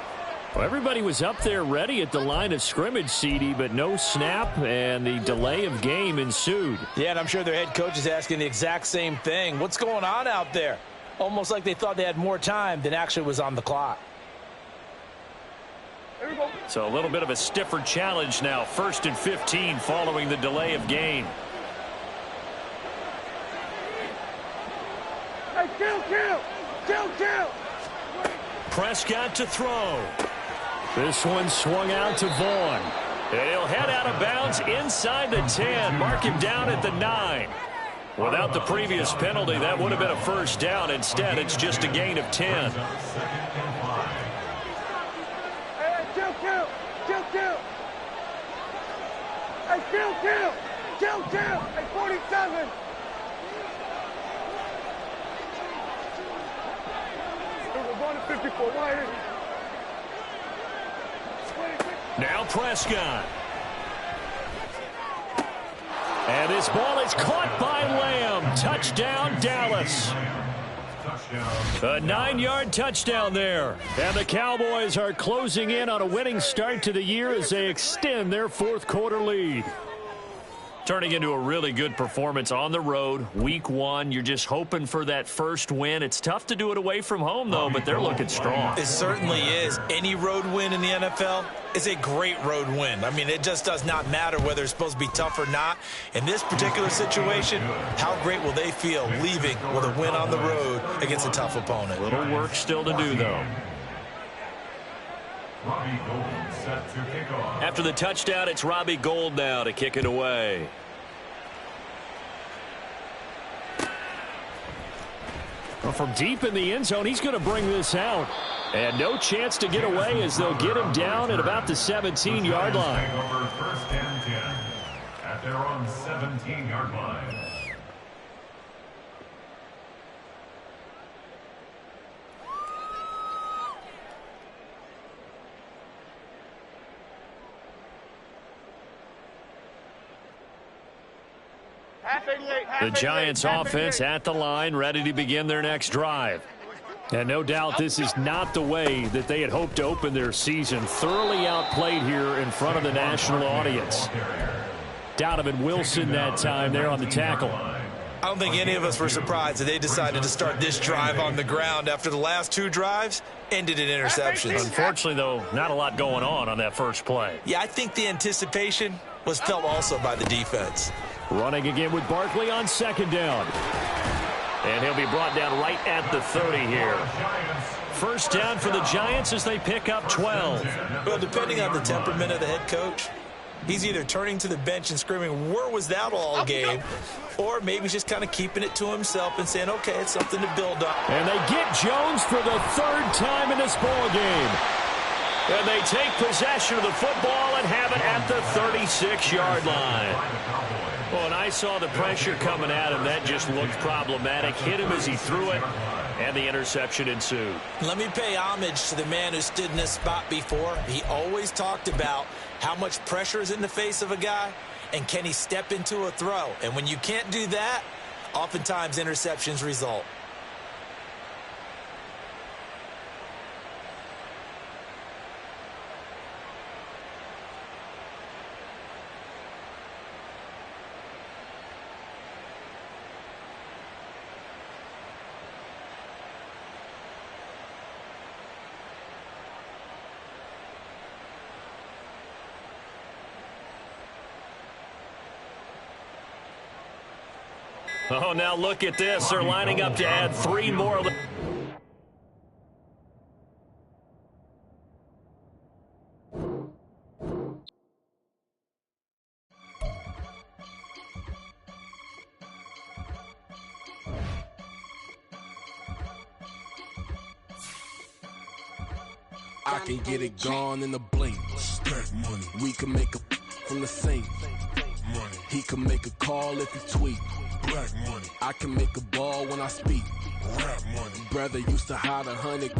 Well, everybody was up there ready at the line of scrimmage, CD, but no snap, and the delay of game ensued. Yeah, and I'm sure their head coach is asking the exact same thing. What's going on out there? Almost like they thought they had more time than actually was on the clock. So a little bit of a stiffer challenge now. 1st and 15 following the delay of game. Hey, kill! Prescott to throw. This one swung out to Vaughn. And he'll head out of bounds inside the 10. Mark him down at the 9. Without the previous penalty, that would have been a 1st down. Instead, it's just a gain of 10. Hey, kill! Hey, kill! Hey, 47! We're going to 54 wide. Now Prescott. And this ball is caught by Lamb. Touchdown, Dallas. A 9-yard touchdown there. And the Cowboys are closing in on a winning start to the year as they extend their 4th quarter lead. Turning into a really good performance on the road, week one. You're just hoping for that first win. It's tough to do it away from home, though, but they're looking strong. It certainly is. Any road win in the NFL is a great road win. I mean, it just does not matter whether it's supposed to be tough or not. In this particular situation, how great will they feel leaving with a win on the road against a tough opponent? Little work still to do, though. Robbie Gould set to kick off. After the touchdown, it's Robbie Gould now to kick it away. Well, from deep in the end zone, he's going to bring this out. And no chance to get away as they'll get him down at about the 17-yard line. Over first and 10 at their own 17-yard line. The Giants offense at the line, ready to begin their next drive. And no doubt this is not the way that they had hoped to open their season. Thoroughly outplayed here in front of the national audience. Donovan Wilson that time there on the tackle. I don't think any of us were surprised that they decided to start this drive on the ground after the last two drives ended in interceptions. Unfortunately, though, not a lot going on that first play. Yeah, I think the anticipation was felt also by the defense. Running again with Barkley on second down. And he'll be brought down right at the 30 here. First down for the Giants as they pick up 12. Well, depending on the temperament of the head coach, he's either turning to the bench and screaming, where was that all game? Or maybe he's just kind of keeping it to himself and saying, okay, it's something to build up. And they get Jones for the third time in this ball game. And they take possession of the football and have it at the 36-yard line. Well, and I saw the pressure coming at him. That just looked problematic. Hit him as he threw it, and the interception ensued. Let me pay homage to the man who stood in this spot before. He always talked about how much pressure is in the face of a guy, and can he step into a throw. And when you can't do that, oftentimes interceptions result. Oh, now look at this. They're lining up to add 3 more. I can get it gone in a blink. Stack money. We can make a from the sink. Money. He can make a call if he tweet. Black money. I can make a ball when I speak. Rap money. Brother used to hide 100.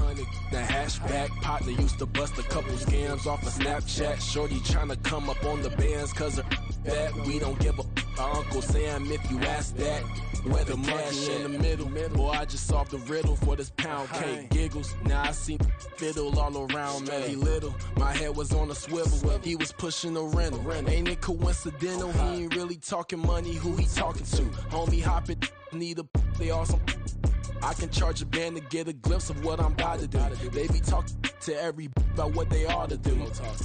The hashback partner used to bust a couple scams off of Snapchat. Shorty tryna come up on the bands cause of that. We don't give a Uncle Sam if you ask that. Where the monkey in the middle. Boy, I just solved the riddle for this pound cake. Giggles. Now I see fiddle all around me. He little. My head was on a swivel. He was pushing a rental. Ain't it coincidental? He ain't really talking money. Who he talking to? Homie hopping. Need a they awesome. I can charge a band to get a glimpse of what I'm about to do. They be talking to every about what they ought to do.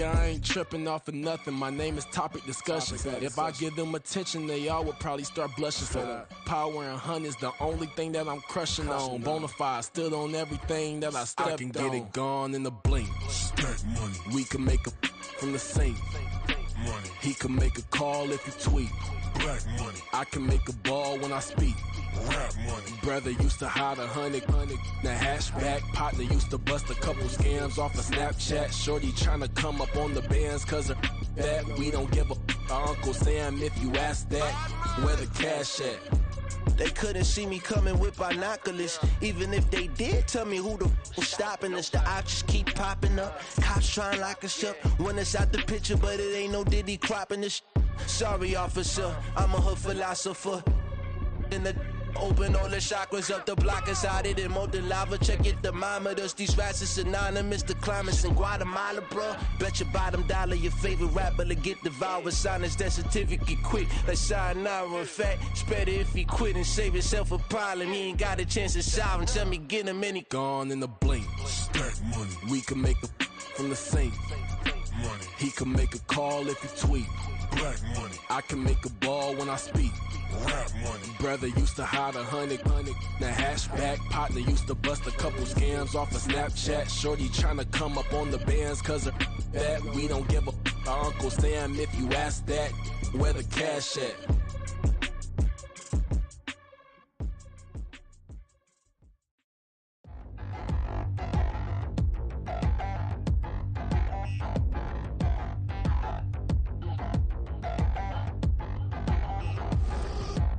I ain't tripping off of nothing. My name is Topic Discussion. If I give them attention, they all would probably start blushing. So power and hunt is the only thing that I'm crushing on. Bonafide stood on everything that I stepped on. I can get it gone in a blink. Stack money. We can make a from the sink. Money. He can make a call if he tweet. Black money. I can make a ball when I speak. Rap money. Brother used to hide 100. The hashback partner used to bust a couple scams off of Snapchat. Shorty tryna come up on the bands cause of that. We don't give a Uncle Sam if you ask that. Where the cash at? They couldn't see me coming with binoculars. Even if they did tell me who the was stopping us, the options keep popping up. Cops trying to lock us up when it's out the picture, but it ain't no Diddy cropping this. Sorry, officer, I'm a hood philosopher. In the Open all the chakras up the block inside it and molten lava. Check your thermometers. These rats is synonymous to climates in Guatemala, bro. Bet your bottom dollar your favorite rapper to get devoured. Sign his death certificate quick. Like sayonara. In fact, it's better if he quit and save himself a problem. He ain't got a chance to solve him. Tell me get him and he gone in a blink. Stack money. We can make a from the sink. Money. He can make a call if he tweet. Black money. I can make a ball when I speak. Rap money. Brother used to hide 100. The hashback partner used to bust a couple scams off of Snapchat. Shorty tryna come up on the bands cause of that. We don't give a Uncle Sam if you ask that. Where the cash at?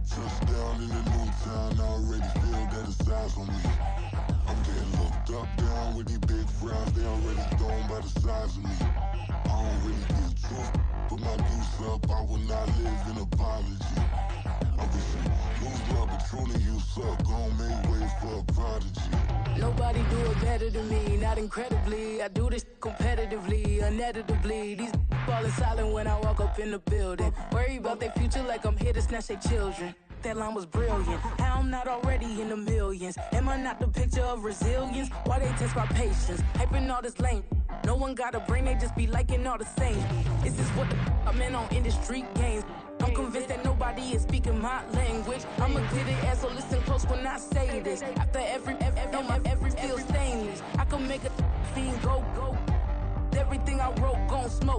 Touchdown in the new town, I already feel that it's eyes on me. I'm getting looked up, down with these big frowns, they already thrown by the size of me. I don't really get truth, put my goose up, I will not live in apology. I wish you lose love, but truly you suck, gon' make way for a prodigy. Nobody do it better than me, not incredibly. I do this competitively, uneditably. These falling silent when I walk up in the building. Worry about their future like I'm here to snatch their children. That line was brilliant. How I'm not already in the millions? Am I not the picture of resilience? Why they test my patience? Hyping all this lame. No one got a brain, they just be liking all the same. This is what the I'm in on industry games. I'm convinced that nobody is speaking my language. I'm a clear the air, so listen close when I say this. After every feel stainless. I can make a fiend go. Everything I wrote gon' smoke.